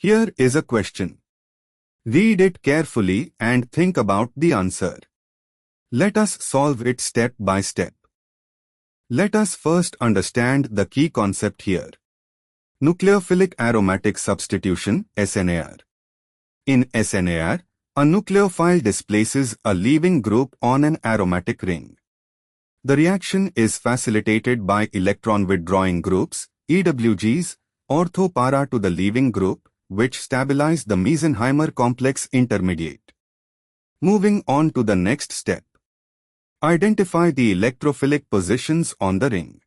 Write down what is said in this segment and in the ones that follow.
Here is a question. Read it carefully and think about the answer. Let us solve it step by step. Let us first understand the key concept here. Nucleophilic aromatic substitution, SNAr. In SNAr, a nucleophile displaces a leaving group on an aromatic ring. The reaction is facilitated by electron-withdrawing groups, EWGs, ortho-para to the leaving group, which stabilize the mesenhymer complex intermediate. Moving on to the next step. Identify the electrophilic positions on the ring.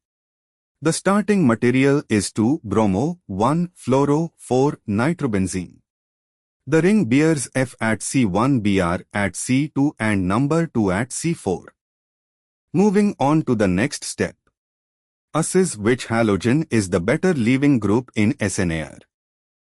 The starting material is 2-bromo, 1-fluoro-4-nitrobenzene. The ring bears F at C1, Br at C2 and number 2 at C4. Moving on to the next step. Assess which halogen is the better leaving group in SNAr.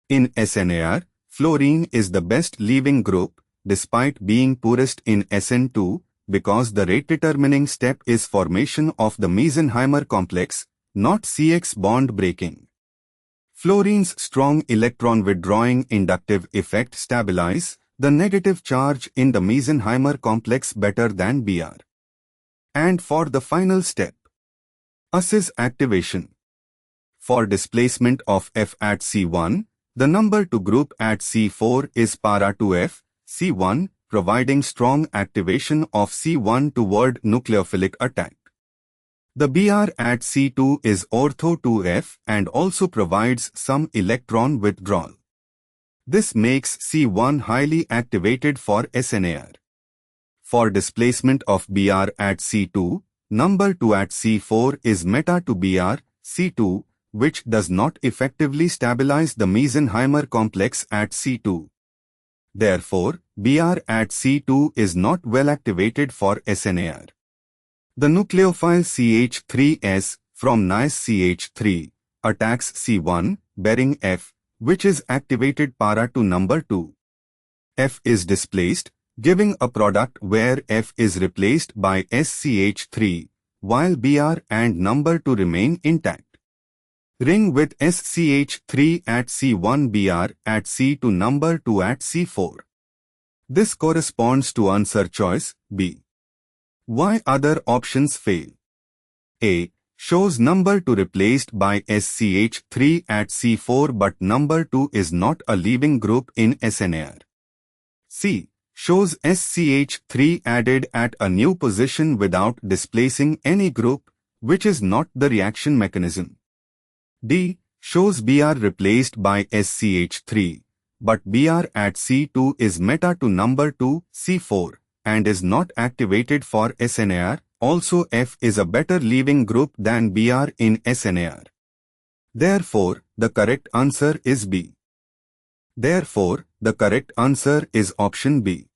In SNAr, fluorine is the best leaving group, despite being poorest in SN2, because the rate-determining step is formation of the mesenhymer complex, not CX bond breaking. Fluorine's strong electron-withdrawing inductive effect stabilize the negative charge in the mesenhymer complex better than Br. And for the final step, assess activation. For displacement of F at C1, the number 2 group at C4 is para to F, C1, providing strong activation of C1 toward nucleophilic attack. The Br at C2 is ortho to F and also provides some electron withdrawal. This makes C1 highly activated for SNAr. For displacement of Br at C2, number 2 at C4 is meta to Br, C2, which does not effectively stabilize the mesenhymer complex at C2. Therefore, Br at C2 is not well activated for SNAr. The nucleophile CH3S from nice CH3 attacks C1, bearing F, which is activated para to number 2. F is displaced, giving a product where F is replaced by SCH3, while Br and number 2 remain intact. Ring with SCH3 at C1, Br at C2, number 2 at C4. This corresponds to answer choice B. Why other options fail? A. Shows number 2 replaced by SCH3 at C4 but number 2 is not a leaving group in SNAr. C. Shows SCH3 added at a new position without displacing any group, which is not the reaction mechanism. D. Shows Br replaced by SCH3, but Br at C2 is meta to number 2, C4, and is not activated for SNAr. Also, F is a better leaving group than Br in SNAr. Therefore, the correct answer is B. Therefore, the correct answer is option B.